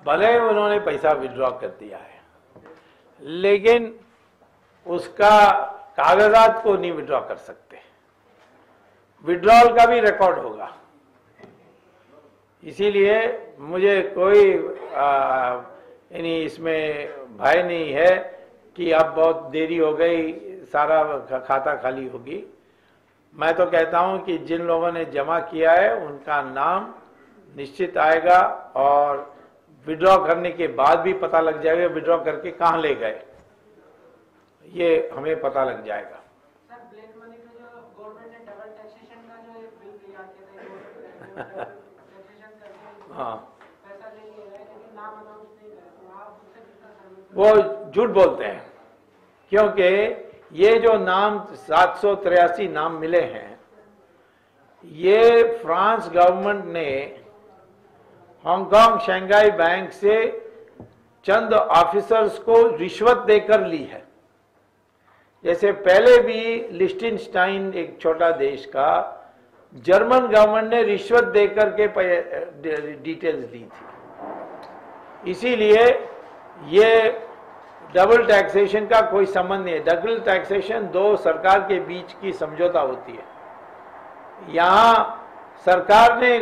भले उन्होंने पैसा विड्रॉ कर दिया है, लेकिन उसका कागजात को नहीं विड्रॉ कर सकते। विड्रॉल का भी रिकॉर्ड होगा। इसीलिए मुझे कोई यानी इसमें भय नहीं है कि अब बहुत देरी हो गई, सारा खाता खाली होगी। मैं तो कहता हूं कि जिन लोगों ने जमा किया है उनका नाम निश्चित आएगा, और विड्रॉ करने के बाद भी पता लग जाएगा विड्रॉ करके कहां ले गए, ये हमें पता लग जाएगा। सर, ब्लैक मनी का जो गवर्नमेंट ने डबल टैक्सेशन का जो एक बिल तैयार किया था, टैक्सेशन करके हाँ, पैसा ले लिया है लेकिन नाम अनाउंस नहीं करे, तो आप उससे कितना सहमत? वो झूठ बोलते हैं, क्योंकि ये जो नाम 783 नाम मिले हैं, ये फ्रांस गवर्नमेंट ने हांगकांग शंघाई बैंक से चंद ऑफिसर्स को रिश्वत देकर ली है। जैसे पहले भी लिechtenstein एक छोटा देश का जर्मन गवर्नमेंट ने रिश्वत देकर के डिटेल्स दी थी। इसीलिए ये डबल टैक्सेशन का कोई संबंध नहीं है। डबल टैक्सेशन दो सरकार के बीच की समझौता होती है। यहाँ सरकार ने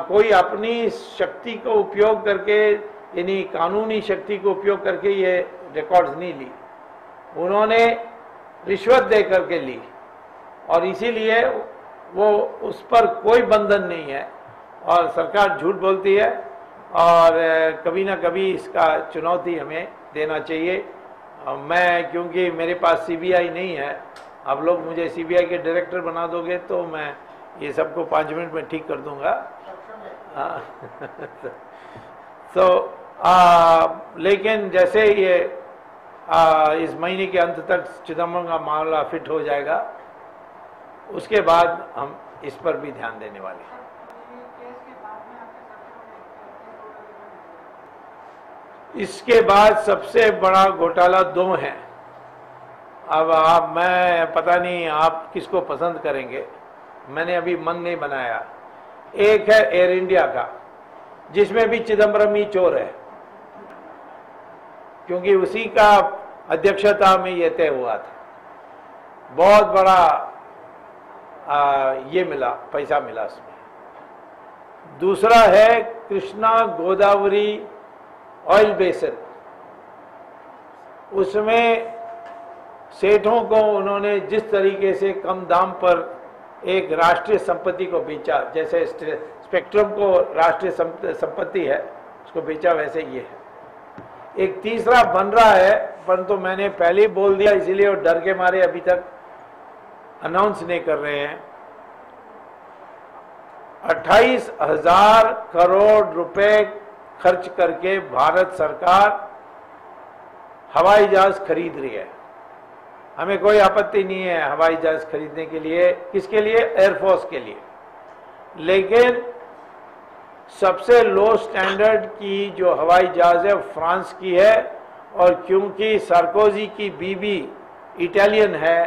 कोई अपनी शक्ति को उपयोग करके, यानी कानूनी शक्ति को उपयोग करके ये रिकॉर्ड्स नहीं ली, उन्होंने रिश्वत दे करके ली, और इसीलिए वो उस पर कोई बंधन नहीं है, और सरकार झूठ बोलती है, और कभी ना कभी इसका चुनौती हमें देना चाहिए। मैं, क्योंकि मेरे पास सीबीआई नहीं है, आप लोग मुझे सीबीआई के डायरेक्टर बना दोगे तो मैं ये सबको 5 मिनट में ठीक कर दूंगा। तो लेकिन जैसे ये इस महीने के अंत तक चिदम्बरम का मामला फिट हो जाएगा, उसके बाद हम इस पर भी ध्यान देने वाले हैं। इसके बाद सबसे बड़ा घोटाला 2 है। अब मैं पता नहीं आप किसको पसंद करेंगे, मैंने अभी मन नहीं बनाया। एक है एयर इंडिया का, जिसमें भी चिदम्बरम ही चोर है, क्योंकि उसी का अध्यक्षता में ये तय हुआ था। बहुत बड़ा ये मिला, पैसा मिला उसमें। दूसरा है कृष्णा गोदावरी ऑयल बेसिन, उसमें सेठों को उन्होंने जिस तरीके से कम दाम पर एक राष्ट्रीय संपत्ति को बेचा, जैसे स्पेक्ट्रम को राष्ट्रीय संपत्ति है उसको बेचा, वैसे ये है। एक तीसरा बन रहा है, परंतु मैंने पहले ही बोल दिया, इसीलिए वो डर के मारे अभी तक अनाउंस नहीं कर रहे हैं। 28,000 करोड़ रुपए खर्च करके भारत सरकार हवाई जहाज खरीद रही है। हमें कोई आपत्ति नहीं है हवाई जहाज खरीदने के लिए। किसके लिए? एयरफोर्स के लिए। लेकिन सबसे लो स्टैंडर्ड की जो हवाई जहाज है फ्रांस की है, और क्योंकि सार्कोजी की बीवी इटालियन है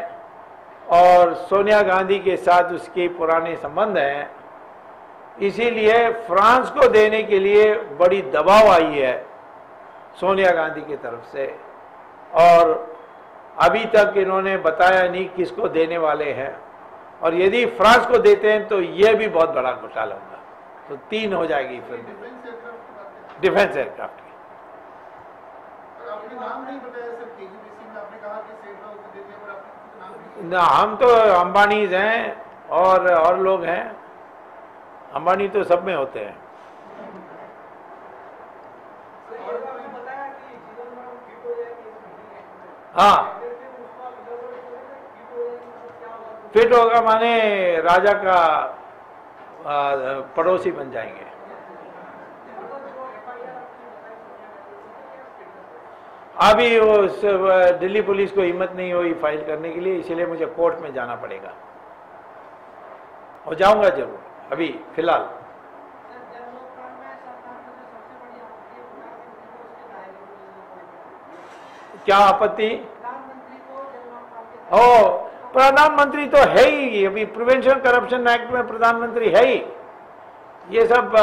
और सोनिया गांधी के साथ उसके पुराने संबंध हैं, इसीलिए फ्रांस को देने के लिए बड़ी दबाव आई है सोनिया गांधी की तरफ से, और अभी तक इन्होंने बताया नहीं किसको देने वाले हैं। और यदि फ्रांस को देते हैं तो यह भी बहुत बड़ा घोटाला होगा। तो 3 हो जाएगी फिर डिफेंस एयरक्राफ्ट की। ना, हम तो अंबानीज हैं और लोग हैं। अंबानी तो सब में होते हैं। हाँ, फिट होगा माने राजा का पड़ोसी बन जाएंगे। अभी वो दिल्ली पुलिस को हिम्मत नहीं हुई फाइल करने के लिए, इसीलिए मुझे कोर्ट में जाना पड़ेगा, और जाऊंगा जरूर। अभी फिलहाल क्या आपत्ति? ओ, प्रधानमंत्री तो है ही, अभी प्रिवेंशन करप्शन एक्ट में प्रधानमंत्री है ही। ये सब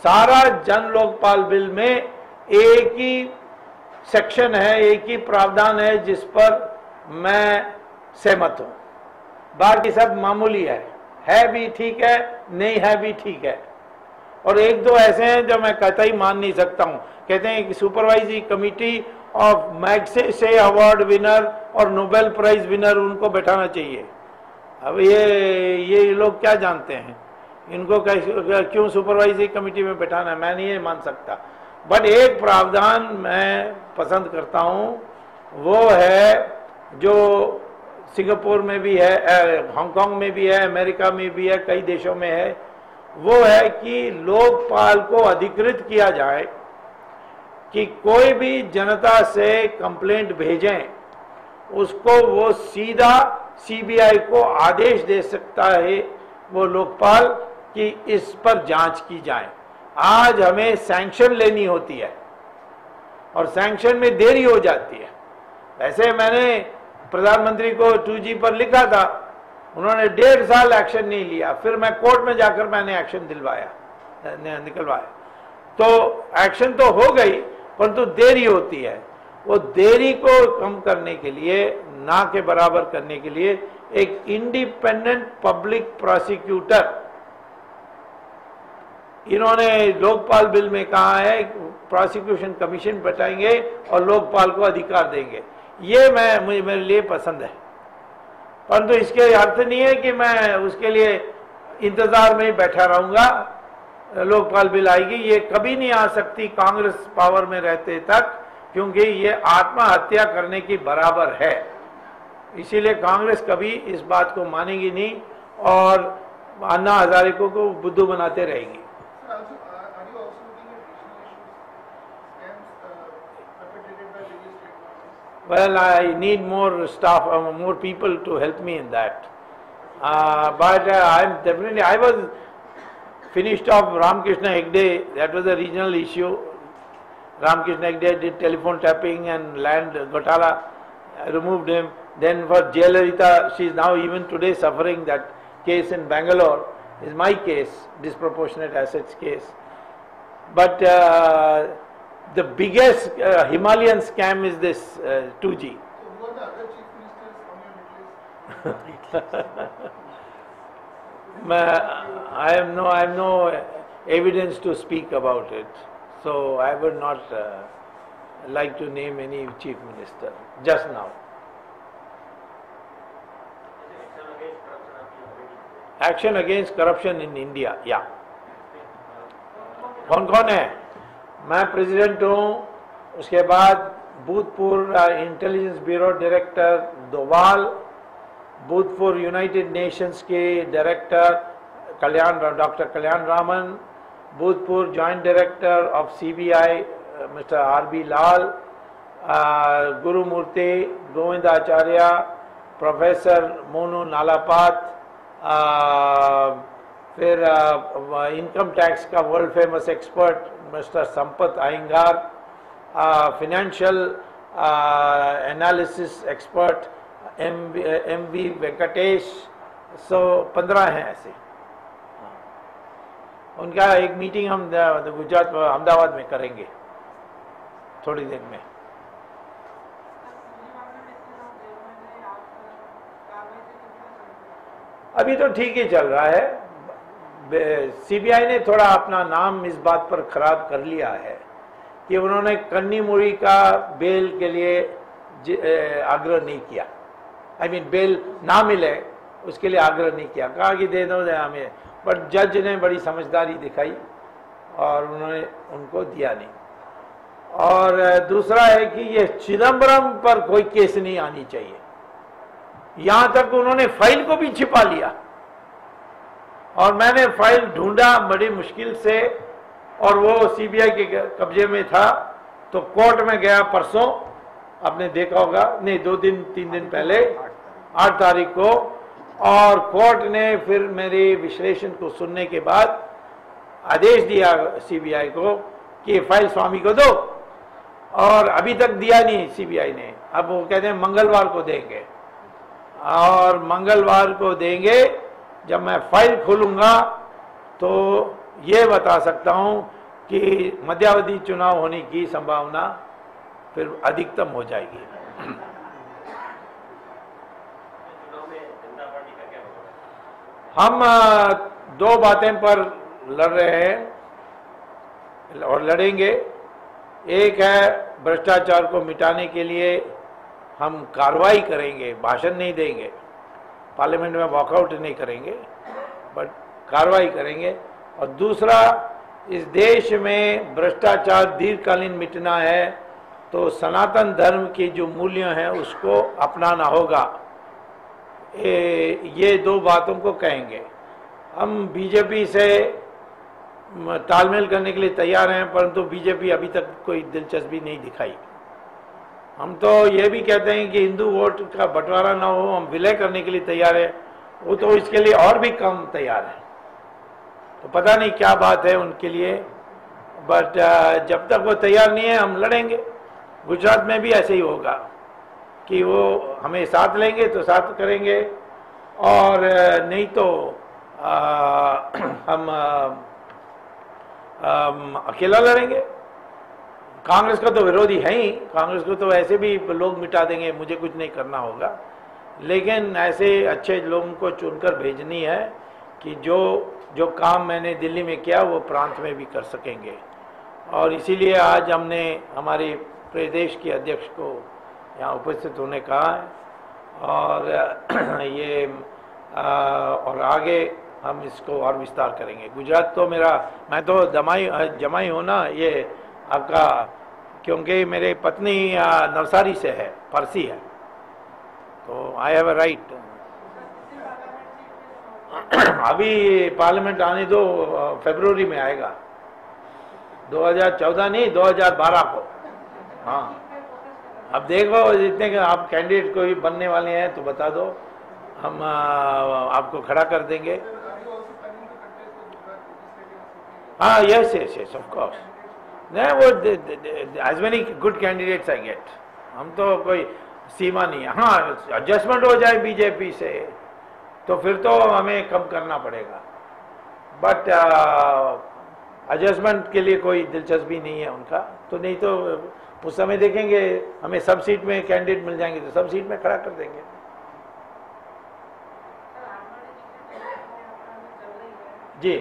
सारा जन लोकपाल बिल में एक ही सेक्शन है, एक ही प्रावधान है जिस पर मैं सहमत हूं, बाकी सब मामूली है भी ठीक है, नहीं है भी ठीक है। और एक दो ऐसे हैं जो मैं कतई मान नहीं सकता हूं। कहते हैं कि supervisory committee of Magsaysay award winner और नोबेल प्राइज विनर उनको बैठाना चाहिए। अब ये लोग क्या जानते हैं, इनको क्यों सुपरवाइजरी कमेटी में बैठाना है, मैं नहीं मान सकता। बट एक प्रावधान मैं पसंद करता हूं, वो है जो सिंगापुर में भी है, हांगकांग में भी है, अमेरिका में भी है, कई देशों में है। वो है कि लोकपाल को अधिकृत किया जाए कि कोई भी जनता से कंप्लेंट भेजें, उसको वो सीधा सीबीआई को आदेश दे सकता है वो लोकपाल कि इस पर जांच की जाए। आज हमें सैंक्शन लेनी होती है और सैंक्शन में देरी हो जाती है। वैसे मैंने प्रधानमंत्री को 2G पर लिखा था, उन्होंने 1.5 साल एक्शन नहीं लिया, फिर मैं कोर्ट में जाकर मैंने एक्शन निकलवाया। तो एक्शन तो हो गई, परंतु देरी होती है। वो देरी को कम करने के लिए, ना के बराबर करने के लिए एक इंडिपेंडेंट पब्लिक प्रोसिक्यूटर, इन्होंने लोकपाल बिल में कहा है प्रोसिक्यूशन कमीशन बैठाएंगे और लोकपाल को अधिकार देंगे। ये मेरे लिए पसंद है, परंतु इसके अर्थ नहीं है कि मैं उसके लिए इंतजार में ही बैठा रहूंगा। लोकपाल बिल आएगी, ये कभी नहीं आ सकती कांग्रेस पावर में रहते तक, क्योंकि ये आत्महत्या करने की बराबर है। इसीलिए कांग्रेस कभी इस बात को मानेगी नहीं और अन्ना हजारे को बुद्धू बनाते रहेंगी। Well, I need more staff, more people to help me in that. But I'm definitely, I was finished off Ramakrishna Hegde, that was a regional issue. Ramakrishna Hegde did telephone tapping and land Gotala, I removed him. Then for Jayalalitha, she is now even today suffering that case in Bangalore, is my case, disproportionate assets case. But the biggest Himalayan scam is this 2G. So who are the other chief ministers on your list? I have no evidence to speak about it, so I would not like to name any chief minister just now. Action against corruption in India, yeah. कौन है? मैं president हूँ, उसके बाद भूतपूर्व intelligence bureau director Doval, भूतपूर्व United Nations के director doctor Kalyan Raman, भूतपूर्व joint director of CBI mister RB Lal, Gurumurthy Govindacharya, professor Monu Nalapat, फिर इनकम टैक्स का world famous expert mister Sampath Iyengar, financial analysis expert MV Venkatesh, 15 हैं ऐसे। उनका एक मीटिंग हम गुजरात अहमदाबाद में करेंगे थोड़ी देर में। अभी तो ठीक ही चल रहा है। सीबीआई ने थोड़ा अपना नाम इस बात पर खराब कर लिया है कि उन्होंने कन्नीमुरी का बेल के लिए आग्रह नहीं किया। बेल ना मिले उसके लिए आग्रह नहीं किया, कहा कि दे दो हमें, बट जज ने बड़ी समझदारी दिखाई और उन्होंने उनको दिया नहीं। और दूसरा है कि ये चिदम्बरम पर कोई केस नहीं आनी चाहिए, यहां तक उन्होंने फाइल को भी छिपा लिया और मैंने फाइल ढूंढा बड़ी मुश्किल से और वो सीबीआई के कब्जे में था। तो कोर्ट में गया परसों, आपने देखा होगा, नहीं 2-3 दिन पहले 8 तारीख को, और कोर्ट ने फिर मेरे विश्लेषण को सुनने के बाद आदेश दिया सीबीआई को कि फाइल स्वामी को दो, और अभी तक दिया नहीं सीबीआई ने। अब वो कहते हैं मंगलवार को देंगे, और मंगलवार को देंगे। जब मैं फाइल खोलूंगा तो ये बता सकता हूं कि मध्यावधि चुनाव होने की संभावना फिर अधिकतम हो जाएगी। हम दो बातें पर लड़ रहे हैं और लड़ेंगे। एक है भ्रष्टाचार को मिटाने के लिए हम कार्रवाई करेंगे, भाषण नहीं देंगे, पार्लियामेंट में वॉकआउट नहीं करेंगे, बट कार्रवाई करेंगे। और दूसरा, इस देश में भ्रष्टाचार दीर्घकालीन मिटना है तो सनातन धर्म की जो मूल्य हैं उसको अपनाना होगा। ये दो बातों को कहेंगे। हम बीजेपी से तालमेल करने के लिए तैयार हैं, परंतु बीजेपी अभी तक कोई दिलचस्पी नहीं दिखाई। हम तो ये भी कहते हैं कि हिंदू वोट का बंटवारा ना हो, हम विलय करने के लिए तैयार है, वो तो इसके लिए और भी कम तैयार है। तो पता नहीं क्या बात है उनके लिए, बट जब तक वो तैयार नहीं है हम लड़ेंगे। गुजरात में भी ऐसे ही होगा कि वो हमें साथ लेंगे तो साथ करेंगे, और नहीं तो हम अकेला लड़ेंगे। कांग्रेस का तो विरोधी है ही, कांग्रेस को तो ऐसे भी लोग मिटा देंगे, मुझे कुछ नहीं करना होगा। लेकिन ऐसे अच्छे लोगों को चुनकर भेजनी है कि जो काम मैंने दिल्ली में किया वो प्रांत में भी कर सकेंगे। और इसीलिए आज हमने हमारे प्रदेश के अध्यक्ष को यहाँ उपस्थित होने कहा है, और ये और आगे हम इसको और विस्तार करेंगे। गुजरात तो मैं तो जमाई हूँ ना, ये आपका, क्योंकि मेरे पत्नी नवसारी से है, परसी है, तो आई हैव अ राइट। अभी पार्लियामेंट आने दो, फरवरी में आएगा, 2014 नहीं 2012 को। हाँ, अब देखो जितने आप कैंडिडेट कोई बनने वाले हैं तो बता दो, हम आपको खड़ा कर देंगे। हाँ, yes yes yes, of course. नहीं, वो as many good candidates I get, हम तो कोई सीमा नहीं है। हाँ, एडजस्टमेंट हो जाए बीजेपी से तो फिर तो हमें कम करना पड़ेगा, बट एडजस्टमेंट के लिए कोई दिलचस्पी नहीं है उनका। तो नहीं तो उस समय देखेंगे, हमें सब सीट में कैंडिडेट मिल जाएंगे तो सब सीट में खड़ा कर देंगे। जी,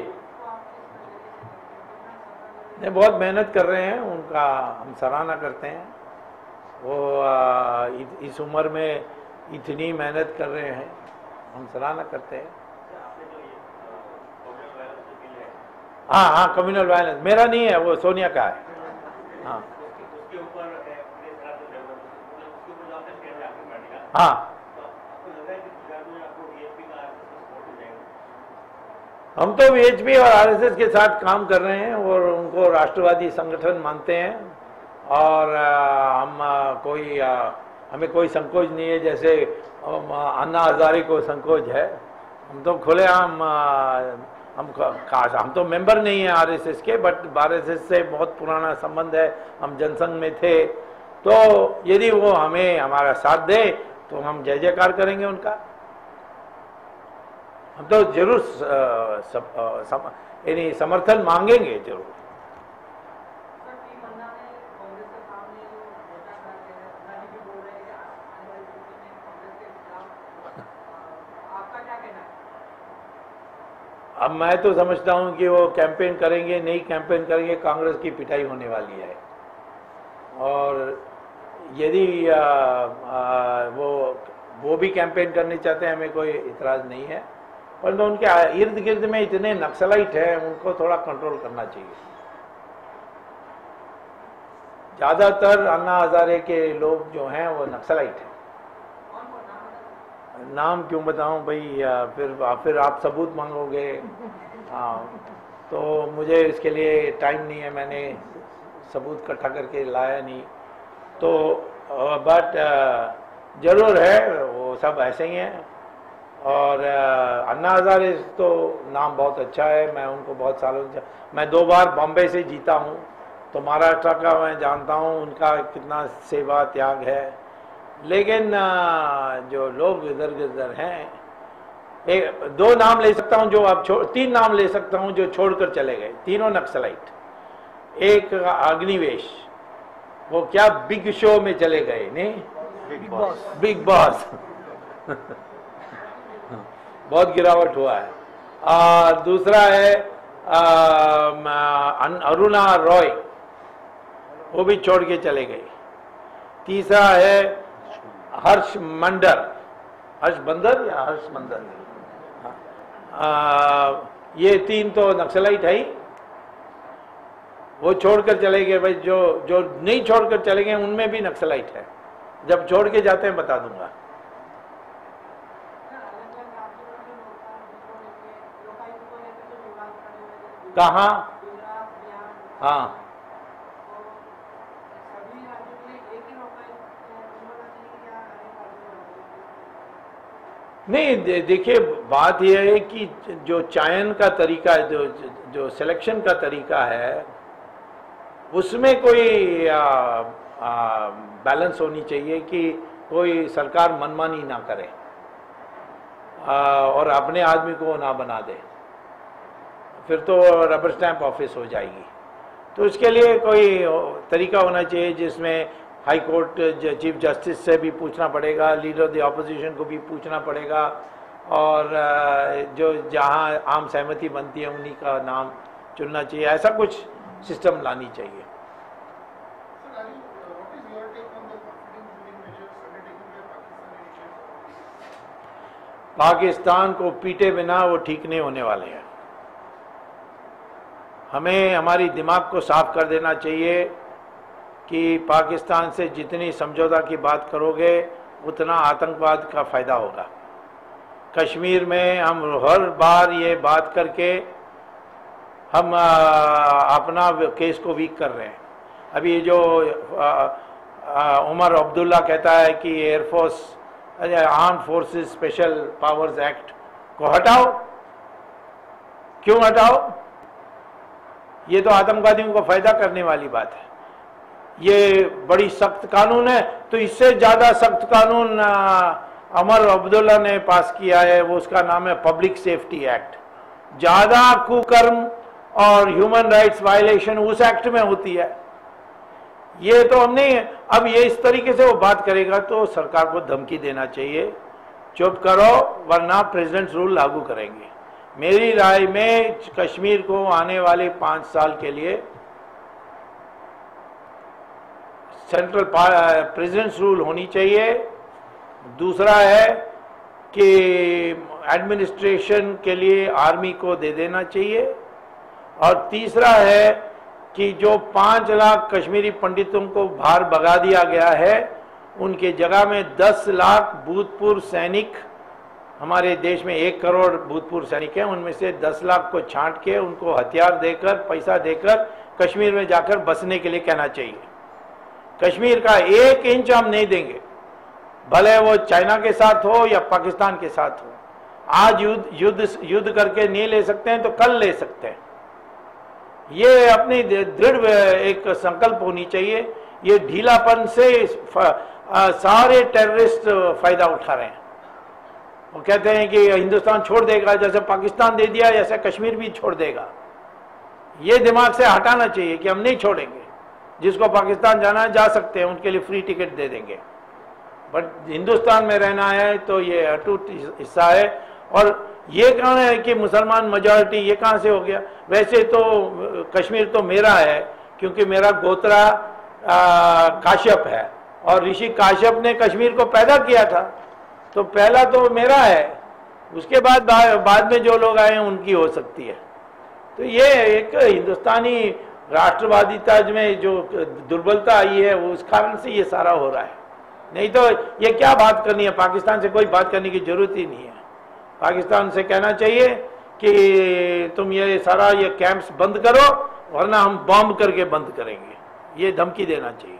नहीं, बहुत मेहनत कर रहे हैं, उनका हम सराहना करते हैं। वो इस उम्र में इतनी मेहनत कर रहे हैं, हम सराहना करते हैं। हाँ हाँ, कम्युनल वायलेंस मेरा नहीं है, वो सोनिया का है। हाँ हाँ, हम तो वीएचपी और आरएसएस के साथ काम कर रहे हैं और उनको राष्ट्रवादी संगठन मानते हैं, और हमें कोई संकोच नहीं है, जैसे अन्ना हजारे को संकोच है। हम तो खुलेआम, हम तो मेंबर नहीं है आरएसएस के, बट आरएसएस से बहुत पुराना संबंध है, हम जनसंघ में थे। तो यदि वो हमें हमारा साथ दे तो हम जय जयकार करेंगे उनका। हम तो जरूर समर्थन मांगेंगे जरूर। अब मैं तो समझता हूं कि वो कैंपेन करेंगे, नहीं कैंपेन करेंगे, कांग्रेस की पिटाई होने वाली है। और यदि वो भी कैंपेन करने चाहते हैं, हमें कोई इतराज नहीं है, परंतु उनके इर्द गिर्द में इतने नक्सलाइट हैं, उनको थोड़ा कंट्रोल करना चाहिए। ज्यादातर अन्ना हजारे के लोग जो हैं वो नक्सलाइट हैं। नाम क्यों बताऊं भाई, फिर आप सबूत मांगोगे। हाँ, तो मुझे इसके लिए टाइम नहीं है, मैंने सबूत इकट्ठा करके लाया नहीं। तो बट जरूर है, वो सब ऐसे ही हैं। और अन्ना हजारे तो नाम बहुत अच्छा है, मैं उनको बहुत सालों से, मैं 2 बार बॉम्बे से जीता हूँ, तो महाराष्ट्र का मैं जानता हूँ उनका कितना सेवा त्याग है। लेकिन जो लोग इधर उधर हैं दो नाम ले सकता हूं जो अब तीन नाम ले सकता हूं जो छोड़कर चले गए, तीनों नक्सलाइट। एक अग्निवेश, वो क्या बिग शो में चले गए, नहीं बिग बॉस बहुत गिरावट हुआ है। दूसरा है अरुणा रॉय, वो भी छोड़ के चले गए। तीसरा है हर्ष बंदर या हर्ष मंदर, ये तीन तो नक्सलाइट है ही, वो छोड़कर चले गए। भाई जो नहीं छोड़कर चले गए उनमें भी नक्सलाइट है, जब छोड़ के जाते हैं बता दूंगा। कहाँ? हाँ, नहीं देखिए, बात यह है कि जो चयन का तरीका है, जो सिलेक्शन का तरीका है, उसमें कोई बैलेंस होनी चाहिए कि कोई सरकार मनमानी ना करे और अपने आदमी को ना बना दे, फिर तो रबर स्टैंप ऑफिस हो जाएगी। तो इसके लिए कोई तरीका होना चाहिए जिसमें हाई कोर्ट चीफ जस्टिस से भी पूछना पड़ेगा, लीडर ऑफ द ऑपोजिशन को भी पूछना पड़ेगा, और जो जहां आम सहमति बनती है उन्हीं का नाम चुनना चाहिए। ऐसा कुछ सिस्टम लानी चाहिए। पाकिस्तान को पीटे बिना वो ठीक नहीं होने वाले हैं। हमें हमारी दिमाग को साफ कर देना चाहिए कि पाकिस्तान से जितनी समझौता की बात करोगे उतना आतंकवाद का फायदा होगा। कश्मीर में हम हर बार ये बात करके हम अपना केस को वीक कर रहे हैं। अभी जो उमर अब्दुल्ला कहता है कि air force arm forces special powers act को हटाओ, क्यों हटाओ? ये तो आतंकवादियों को फायदा करने वाली बात है। ये बड़ी सख्त कानून है, तो इससे ज्यादा सख्त कानून उमर अब्दुल्ला ने पास किया है, वो उसका नाम है पब्लिक सेफ्टी एक्ट। ज्यादा कुकर्म और ह्यूमन राइट्स वायलेशन उस एक्ट में होती है। ये तो हमने, अब ये इस तरीके से वो बात करेगा तो सरकार को धमकी देना चाहिए, चुप करो वरना प्रेसिडेंट रूल लागू करेंगे। मेरी राय में कश्मीर को आने वाले 5 साल के लिए सेंट्रल प्रेसिडेंट रूल होनी चाहिए। दूसरा है कि एडमिनिस्ट्रेशन के लिए आर्मी को दे देना चाहिए, और तीसरा है कि जो 5 लाख कश्मीरी पंडितों को बाहर भगा दिया गया है, उनके जगह में 10 लाख भूतपूर्व सैनिक, हमारे देश में 1 करोड़ भूतपूर्व सैनिक हैं, उनमें से 10 लाख को छांट के उनको हथियार देकर, पैसा देकर कश्मीर में जाकर बसने के लिए कहना चाहिए। कश्मीर का 1 इंच हम नहीं देंगे, भले वो चाइना के साथ हो या पाकिस्तान के साथ हो। आज युद्ध करके नहीं ले सकते हैं तो कल ले सकते हैं। ये अपनी दृढ़ एक संकल्प होनी चाहिए। ये ढीलापन से सारे टेररिस्ट फायदा उठा रहे हैं। वो कहते हैं कि हिंदुस्तान छोड़ देगा, जैसे पाकिस्तान दे दिया जैसे कश्मीर भी छोड़ देगा। ये दिमाग से हटाना चाहिए कि हम नहीं छोड़ेंगे। जिसको पाकिस्तान जाना है जा सकते हैं, उनके लिए फ्री टिकट दे देंगे, बट हिंदुस्तान में रहना है तो ये अटूट हिस्सा है। और ये कहाँ है कि मुसलमान मेजॉरिटी, ये कहाँ से हो गया? वैसे तो कश्मीर तो मेरा है, क्योंकि मेरा गोत्रा काश्यप है, और ऋषि काश्यप ने कश्मीर को पैदा किया था, तो पहला तो मेरा है, उसके बाद में जो लोग आए हैं उनकी हो सकती है। तो ये एक हिंदुस्तानी राष्ट्रवादिता में जो दुर्बलता आई है, वो उस कारण से ये सारा हो रहा है। नहीं तो ये क्या बात करनी है, पाकिस्तान से कोई बात करने की जरूरत ही नहीं है। पाकिस्तान से कहना चाहिए कि तुम ये सारा ये कैंप्स बंद करो, वरना हम बॉम्ब करके बंद करेंगे। ये धमकी देना चाहिए।